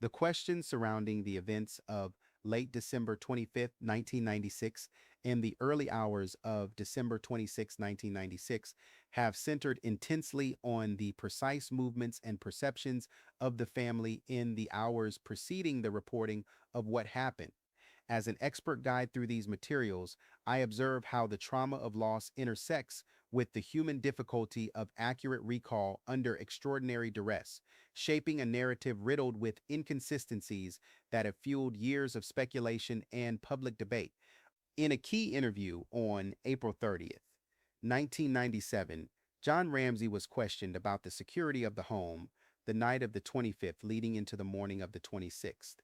The questions surrounding the events of late December 25th, 1996, and the early hours of December 26th, 1996, have centered intensely on the precise movements and perceptions of the family in the hours preceding the reporting of what happened. As an expert guide through these materials, I observe how the trauma of loss intersects with the human difficulty of accurate recall under extraordinary duress, shaping a narrative riddled with inconsistencies that have fueled years of speculation and public debate. In a key interview on April 30th, 1997, John Ramsey was questioned about the security of the home the night of the 25th leading into the morning of the 26th.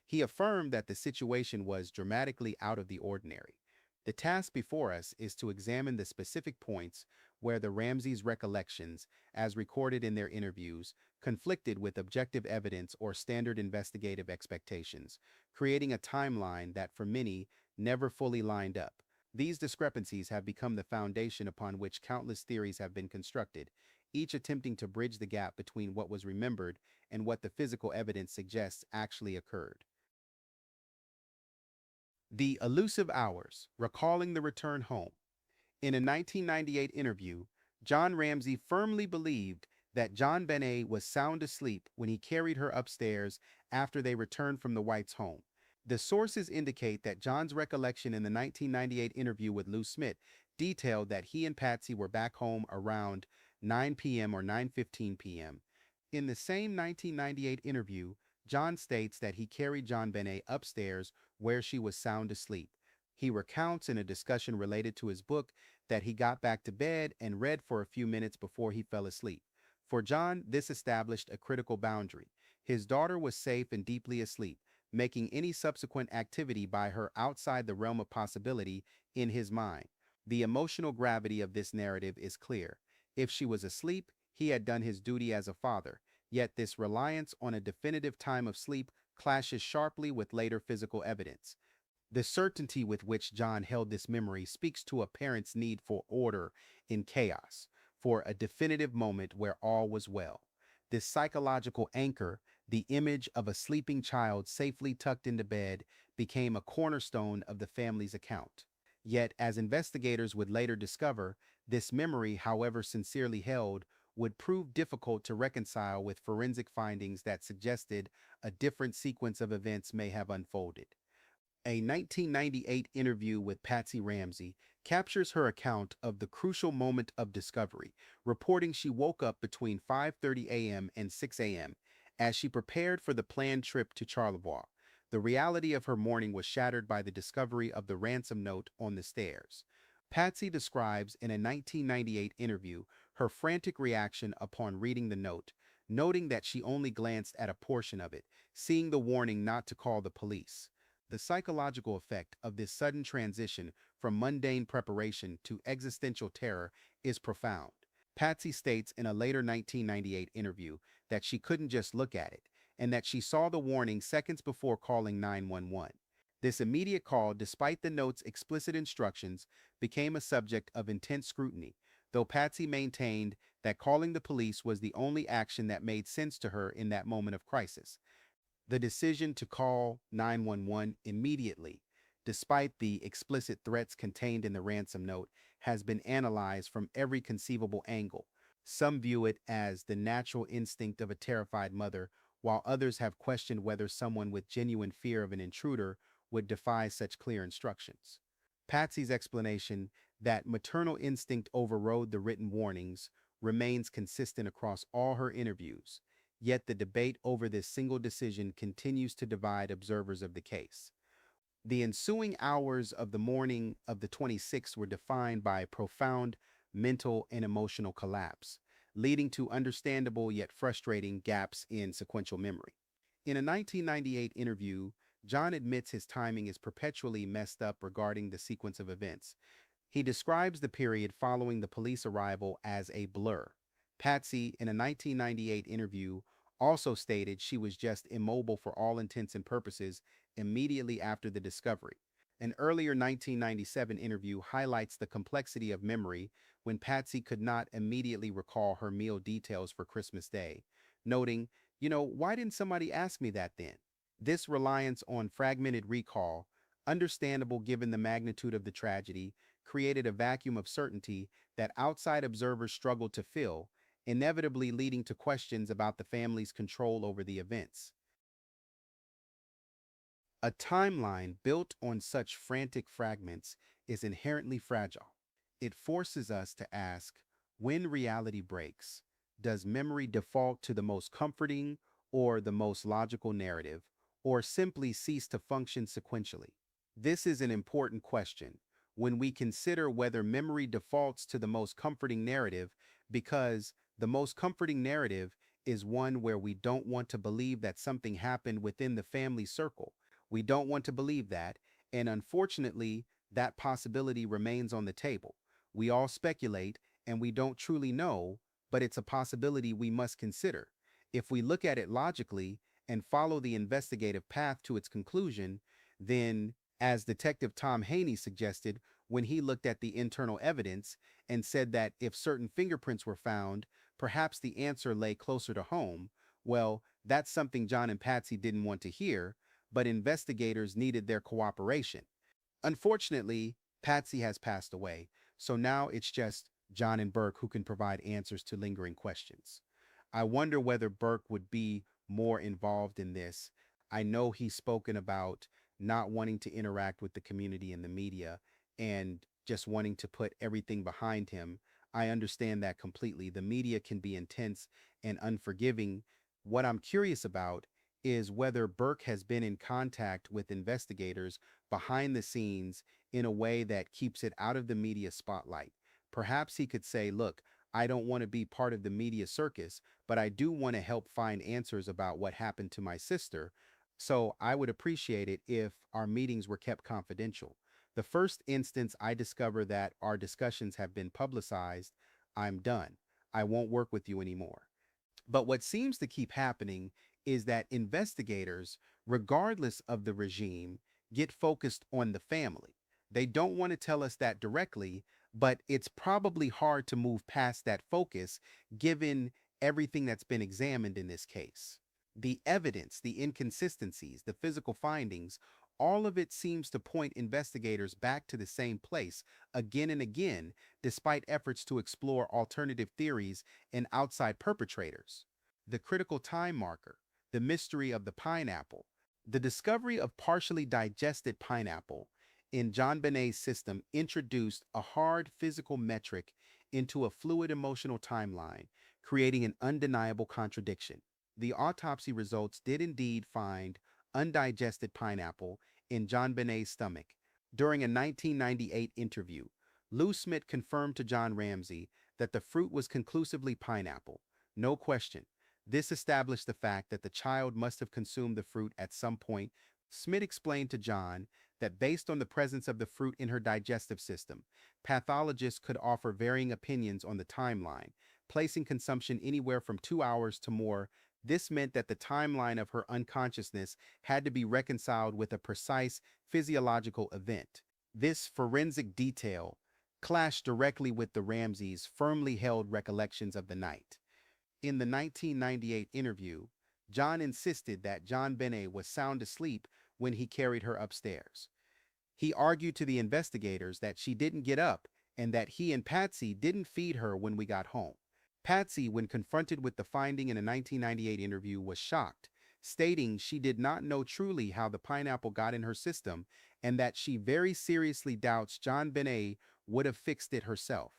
He affirmed that the situation was dramatically out of the ordinary. The task before us is to examine the specific points where the Ramseys' recollections, as recorded in their interviews, conflicted with objective evidence or standard investigative expectations, creating a timeline that for many never fully lined up. These discrepancies have become the foundation upon which countless theories have been constructed, each attempting to bridge the gap between what was remembered and what the physical evidence suggests actually occurred. The elusive hours, recalling the return home. In a 1998 interview, John Ramsey firmly believed that JonBenet was sound asleep when he carried her upstairs after they returned from the Whites' home. The sources indicate that John's recollection in the 1998 interview with Lou Smith detailed that he and Patsy were back home around 9 p.m. or 9:15 p.m. In the same 1998 interview, John states that he carried JonBenet upstairs where she was sound asleep. He recounts in a discussion related to his book that he got back to bed and read for a few minutes before he fell asleep. For John, this established a critical boundary. His daughter was safe and deeply asleep, making any subsequent activity by her outside the realm of possibility in his mind. The emotional gravity of this narrative is clear. If she was asleep, he had done his duty as a father, yet this reliance on a definitive time of sleep clashes sharply with later physical evidence. The certainty with which John held this memory speaks to a parent's need for order in chaos, for a definitive moment where all was well. This psychological anchor, the image of a sleeping child safely tucked into bed, became a cornerstone of the family's account. Yet, as investigators would later discover, this memory, however sincerely held, would prove difficult to reconcile with forensic findings that suggested a different sequence of events may have unfolded. A 1998 interview with Patsy Ramsey captures her account of the crucial moment of discovery, reporting she woke up between 5:30 a.m. and 6 a.m. as she prepared for the planned trip to Charlevoix. The reality of her morning was shattered by the discovery of the ransom note on the stairs. Patsy describes in a 1998 interview her frantic reaction upon reading the note, noting that she only glanced at a portion of it, seeing the warning not to call the police. The psychological effect of this sudden transition from mundane preparation to existential terror is profound. Patsy states in a later 1998 interview that she couldn't just look at it, and that she saw the warning seconds before calling 911. This immediate call, despite the note's explicit instructions, became a subject of intense scrutiny, though Patsy maintained that calling the police was the only action that made sense to her in that moment of crisis. The decision to call 911 immediately, despite the explicit threats contained in the ransom note, has been analyzed from every conceivable angle. Some view it as the natural instinct of a terrified mother, while others have questioned whether someone with genuine fear of an intruder would defy such clear instructions. Patsy's explanation that maternal instinct overrode the written warnings remains consistent across all her interviews. Yet the debate over this single decision continues to divide observers of the case. The ensuing hours of the morning of the 26th were defined by profound mental and emotional collapse, leading to understandable yet frustrating gaps in sequential memory. In a 1998 interview, John admits his timing is perpetually messed up regarding the sequence of events. He describes the period following the police arrival as a blur. Patsy, in a 1998 interview, also stated she was just immobile for all intents and purposes immediately after the discovery. An earlier 1997 interview highlights the complexity of memory when Patsy could not immediately recall her meal details for Christmas Day, noting, Why didn't somebody ask me that then? This reliance on fragmented recall, understandable given the magnitude of the tragedy, created a vacuum of certainty that outside observers struggled to fill, inevitably leading to questions about the family's control over the events. A timeline built on such frantic fragments is inherently fragile. It forces us to ask, when reality breaks, does memory default to the most comforting or the most logical narrative, or simply cease to function sequentially? This is an important question when we consider whether memory defaults to the most comforting narrative, because the most comforting narrative is one where we don't want to believe that something happened within the family circle. We don't want to believe that, and unfortunately, that possibility remains on the table. We all speculate, and we don't truly know, but it's a possibility we must consider. If we look at it logically and follow the investigative path to its conclusion, then, as Detective Tom Haney suggested when he looked at the internal evidence and said that if certain fingerprints were found, perhaps the answer lay closer to home, well, that's something John and Patsy didn't want to hear, but investigators needed their cooperation. Unfortunately, Patsy has passed away, so now it's just John and Burke who can provide answers to lingering questions. I wonder whether Burke would be more involved in this. I know he's spoken about not wanting to interact with the community and the media and just wanting to put everything behind him. I understand that completely. The media can be intense and unforgiving. What I'm curious about is whether Burke has been in contact with investigators behind the scenes in a way that keeps it out of the media spotlight. Perhaps he could say, look, I don't want to be part of the media circus, but I do want to help find answers about what happened to my sister. So I would appreciate it if our meetings were kept confidential. The first instance I discover that our discussions have been publicized, I'm done. I won't work with you anymore. But what seems to keep happening is that investigators, regardless of the regime, get focused on the family. They don't want to tell us that directly, but it's probably hard to move past that focus given everything that's been examined in this case. The evidence, the inconsistencies, the physical findings, all of it seems to point investigators back to the same place again and again, despite efforts to explore alternative theories and outside perpetrators. The critical time marker, the mystery of the pineapple, the discovery of partially digested pineapple in JonBenet's system introduced a hard physical metric into a fluid emotional timeline, creating an undeniable contradiction. The autopsy results did indeed find undigested pineapple in JonBenet's stomach. During a 1998 interview, Lou Smith confirmed to John Ramsey that the fruit was conclusively pineapple. No question. This established the fact that the child must have consumed the fruit at some point. Smith explained to John that based on the presence of the fruit in her digestive system, pathologists could offer varying opinions on the timeline, placing consumption anywhere from 2 hours to more. This meant that the timeline of her unconsciousness had to be reconciled with a precise physiological event. This forensic detail clashed directly with the Ramseys' firmly held recollections of the night. In the 1998 interview, John insisted that JonBenet was sound asleep when he carried her upstairs. He argued to the investigators that she didn't get up and that he and Patsy didn't feed her when we got home. Patsy, when confronted with the finding in a 1998 interview, was shocked, stating she did not know truly how the pineapple got in her system and that she very seriously doubts JonBenet would have fixed it herself.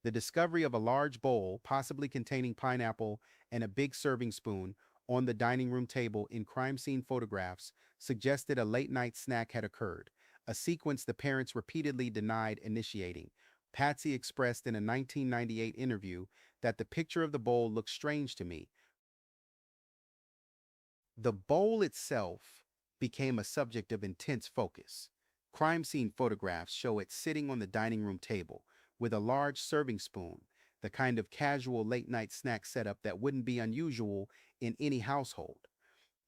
The discovery of a large bowl, possibly containing pineapple and a big serving spoon, on the dining room table in crime scene photographs suggested a late-night snack had occurred, a sequence the parents repeatedly denied initiating. Patsy expressed in a 1998 interview that the picture of the bowl looked strange to me. The bowl itself became a subject of intense focus. Crime scene photographs show it sitting on the dining room table with a large serving spoon, the kind of casual late-night snack setup that wouldn't be unusual in any household.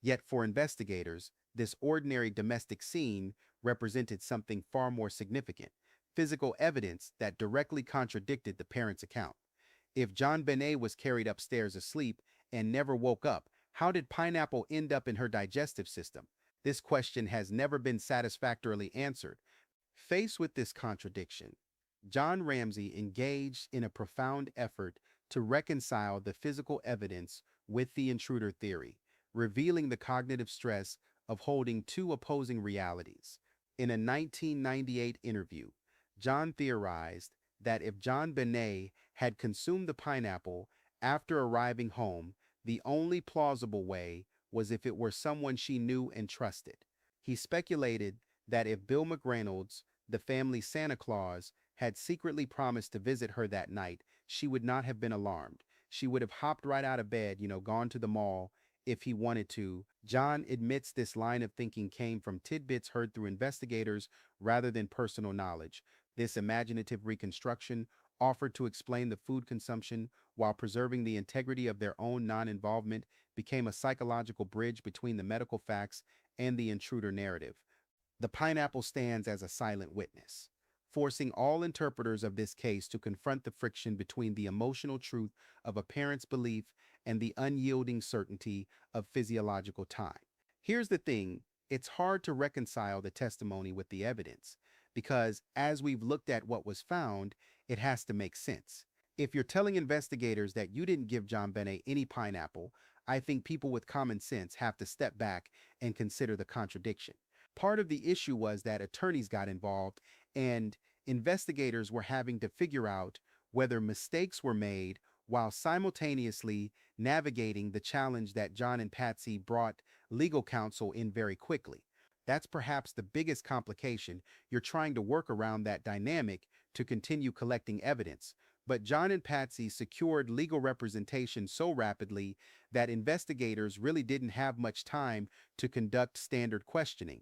Yet for investigators, this ordinary domestic scene represented something far more significant, physical evidence that directly contradicted the parents' account. If JonBenet was carried upstairs asleep and never woke up, How did pineapple end up in her digestive system? This question has never been satisfactorily answered. Faced with this contradiction, John Ramsey engaged in a profound effort to reconcile the physical evidence with the intruder theory, revealing the cognitive stress of holding two opposing realities. In a 1998 interview, John theorized that if JonBenet had consumed the pineapple after arriving home, the only plausible way was if it were someone she knew and trusted. He speculated that if Bill McReynolds, the family Santa Claus, had secretly promised to visit her that night, she would not have been alarmed. She would have hopped right out of bed, gone to the mall if he wanted to. John admits this line of thinking came from tidbits heard through investigators rather than personal knowledge. This imaginative reconstruction offered to explain the food consumption while preserving the integrity of their own non-involvement became a psychological bridge between the medical facts and the intruder narrative. The pineapple stands as a silent witness, forcing all interpreters of this case to confront the friction between the emotional truth of a parent's belief and the unyielding certainty of physiological time. Here's the thing, it's hard to reconcile the testimony with the evidence, because as we've looked at what was found, it has to make sense. If you're telling investigators that you didn't give JonBenet any pineapple, I think people with common sense have to step back and consider the contradiction. Part of the issue was that attorneys got involved and investigators were having to figure out whether mistakes were made while simultaneously navigating the challenge that John and Patsy brought legal counsel in very quickly. That's perhaps the biggest complication. You're trying to work around that dynamic to continue collecting evidence. But John and Patsy secured legal representation so rapidly that investigators really didn't have much time to conduct standard questioning.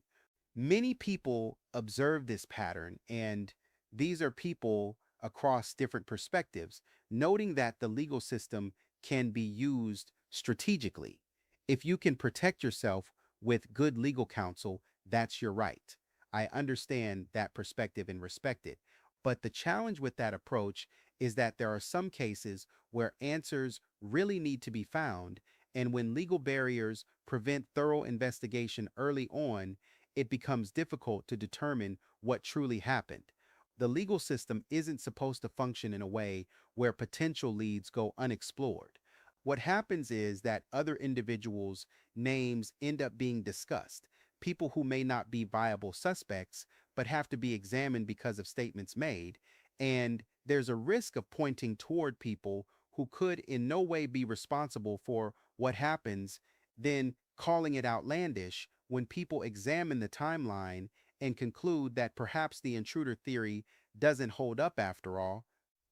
Many people observe this pattern, and these are people across different perspectives, noting that the legal system can be used strategically. If you can protect yourself with good legal counsel, that's your right. I understand that perspective and respect it. But the challenge with that approach is that there are some cases where answers really need to be found, and when legal barriers prevent thorough investigation early on, it becomes difficult to determine what truly happened. The legal system isn't supposed to function in a way where potential leads go unexplored. What happens is that other individuals' names end up being discussed, people who may not be viable suspects but have to be examined because of statements made, and there's a risk of pointing toward people who could in no way be responsible for what happens, then calling it outlandish when people examine the timeline and conclude that perhaps the intruder theory doesn't hold up after all.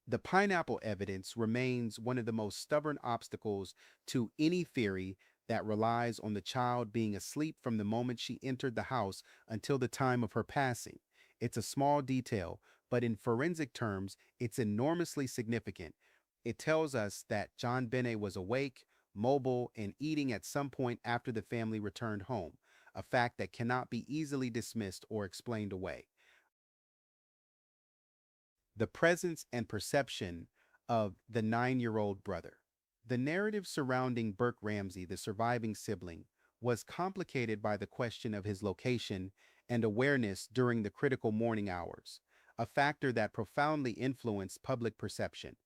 The pineapple evidence remains one of the most stubborn obstacles to any theory that relies on the child being asleep from the moment she entered the house until the time of her passing. It's a small detail, but in forensic terms, it's enormously significant. It tells us that JonBenet was awake, mobile, and eating at some point after the family returned home, a fact that cannot be easily dismissed or explained away. The presence and perception of the 9-year-old brother. The narrative surrounding Burke Ramsey, the surviving sibling, was complicated by the question of his location and awareness during the critical morning hours, a factor that profoundly influenced public perception.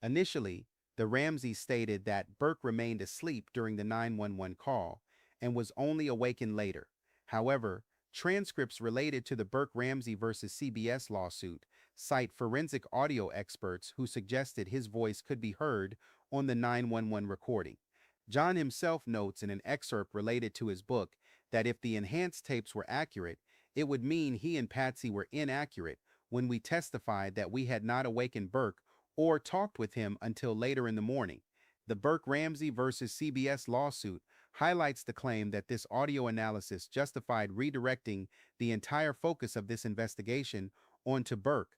Initially, the Ramseys stated that Burke remained asleep during the 911 call and was only awakened later. However, transcripts related to the Burke Ramsey versus CBS lawsuit cite forensic audio experts who suggested his voice could be heard on the 911 recording. John himself notes in an excerpt related to his book that if the enhanced tapes were accurate, it would mean he and Patsy were inaccurate when we testified that we had not awakened Burke or talked with him until later in the morning. The Burke Ramsey versus CBS lawsuit highlights the claim that this audio analysis justified redirecting the entire focus of this investigation onto Burke.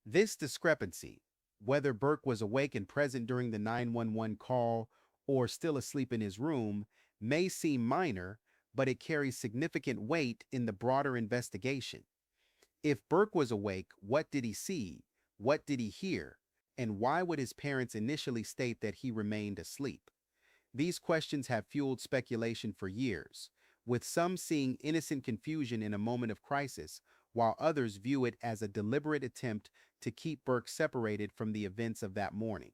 This discrepancy, whether Burke was awake and present during the 911 call or still asleep in his room, may seem minor, but it carries significant weight in the broader investigation. If Burke was awake, what did he see? What did he hear? And why would his parents initially state that he remained asleep? These questions have fueled speculation for years, with some seeing innocent confusion in a moment of crisis, while others view it as a deliberate attempt to keep Burke separated from the events of that morning.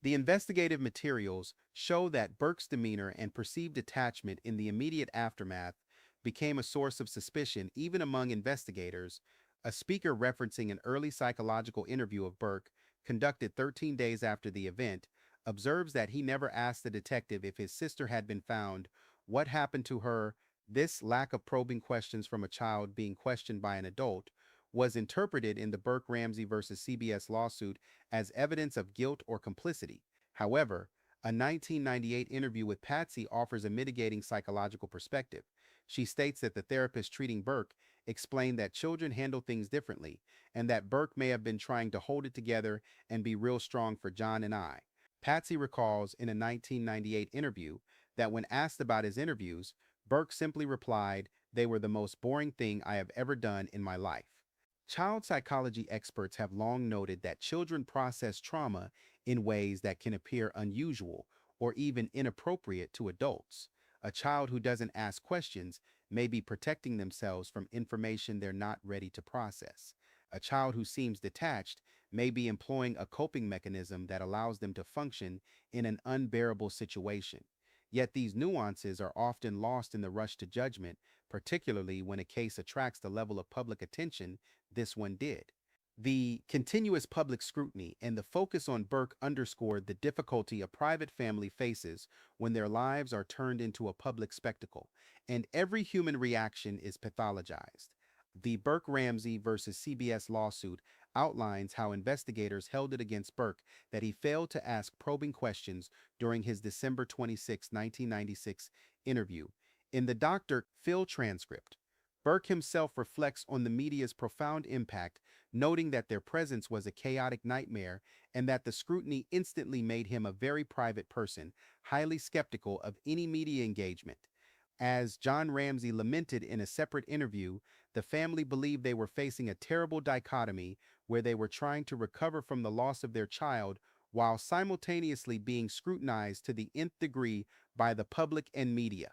The investigative materials show that Burke's demeanor and perceived attachment in the immediate aftermath became a source of suspicion even among investigators. A speaker referencing an early psychological interview of Burke, conducted 13 days after the event, observes that he never asked the detective if his sister had been found, what happened to her. This lack of probing questions from a child being questioned by an adult was interpreted in the Burke Ramsey versus CBS lawsuit as evidence of guilt or complicity. However, a 1998 interview with Patsy offers a mitigating psychological perspective. She states that the therapist treating Burke explained that children handle things differently, and that Burke may have been trying to hold it together and be real strong for John and I. Patsy recalls in a 1998 interview that when asked about his interviews, Burke simply replied, "They were the most boring thing I have ever done in my life." Child psychology experts have long noted that children process trauma in ways that can appear unusual or even inappropriate to adults. A child who doesn't ask questions may be protecting themselves from information they're not ready to process. A child who seems detached may be employing a coping mechanism that allows them to function in an unbearable situation. Yet these nuances are often lost in the rush to judgment, particularly when a case attracts the level of public attention this one did. The continuous public scrutiny and the focus on Burke underscored the difficulty a private family faces when their lives are turned into a public spectacle, and every human reaction is pathologized. The Burke Ramsey versus CBS lawsuit outlines how investigators held it against Burke that he failed to ask probing questions during his December 26, 1996 interview. In the Dr. Phil transcript, Burke himself reflects on the media's profound impact, noting that their presence was a chaotic nightmare and that the scrutiny instantly made him a very private person, highly skeptical of any media engagement. As John Ramsey lamented in a separate interview, the family believed they were facing a terrible dichotomy where they were trying to recover from the loss of their child while simultaneously being scrutinized to the nth degree by the public and media.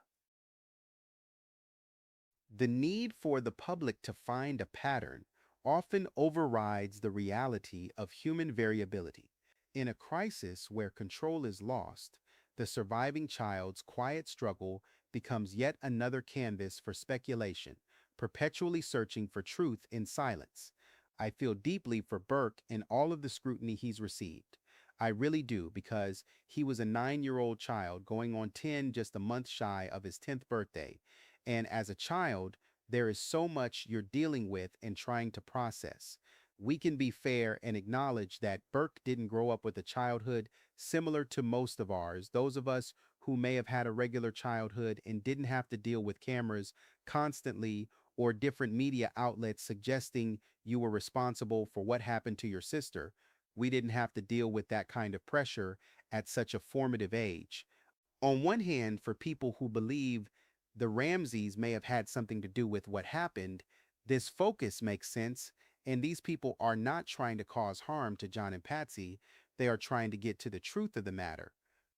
The need for the public to find a pattern often overrides the reality of human variability. In a crisis where control is lost, the surviving child's quiet struggle becomes yet another canvas for speculation, perpetually searching for truth in silence. I feel deeply for Burke and all of the scrutiny he's received. I really do, because he was a 9-year-old child going on 10 just a month shy of his 10th birthday. And as a child, there is so much you're dealing with and trying to process. We can be fair and acknowledge that Burke didn't grow up with a childhood similar to most of ours, those of us who may have had a regular childhood and didn't have to deal with cameras constantly or different media outlets suggesting you were responsible for what happened to your sister. We didn't have to deal with that kind of pressure at such a formative age. On one hand, for people who believe the Ramseys may have had something to do with what happened, this focus makes sense, and these people are not trying to cause harm to John and Patsy. They are trying to get to the truth of the matter.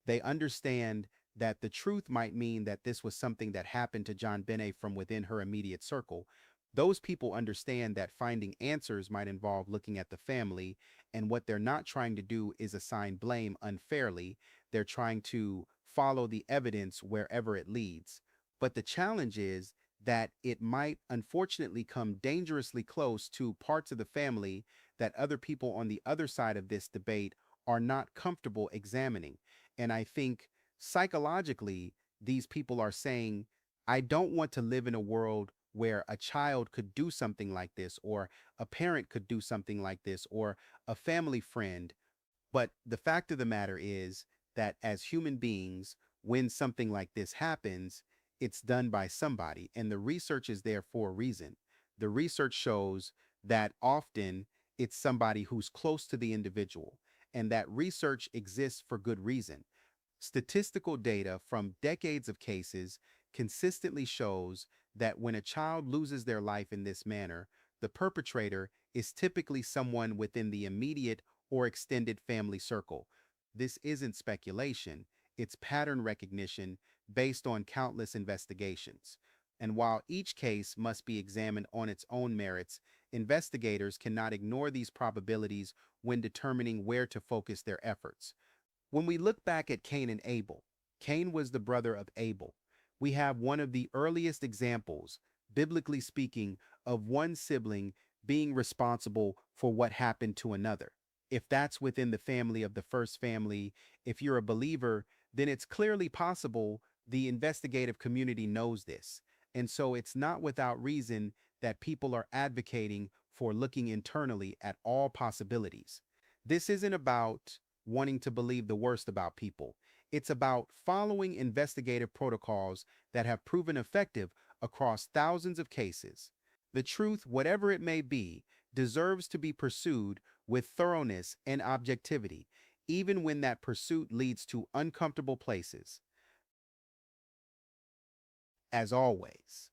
They understand that the truth might mean that this was something that happened to JonBenet from within her immediate circle. Those people understand that finding answers might involve looking at the family, and what they're not trying to do is assign blame unfairly. They're trying to follow the evidence wherever it leads. But the challenge is that it might unfortunately come dangerously close to parts of the family that other people on the other side of this debate are not comfortable examining. And I think psychologically, these people are saying, I don't want to live in a world where a child could do something like this, or a parent could do something like this, or a family friend. But the fact of the matter is that as human beings, when something like this happens, it's done by somebody, and the research is there for a reason. The research shows that often it's somebody who's close to the individual, and that research exists for good reason. Statistical data from decades of cases consistently shows that when a child loses their life in this manner, the perpetrator is typically someone within the immediate or extended family circle. This isn't speculation, it's pattern recognition based on countless investigations. And while each case must be examined on its own merits, investigators cannot ignore these probabilities when determining where to focus their efforts. When we look back at Cain and Abel, Cain was the brother of Abel. We have one of the earliest examples, biblically speaking, of one sibling being responsible for what happened to another. If that's within the family of the first family, if you're a believer, then it's clearly possible the investigative community knows this. And so it's not without reason that people are advocating for looking internally at all possibilities. This isn't about wanting to believe the worst about people. It's about following investigative protocols that have proven effective across thousands of cases. The truth, whatever it may be, deserves to be pursued with thoroughness and objectivity, even when that pursuit leads to uncomfortable places. As always,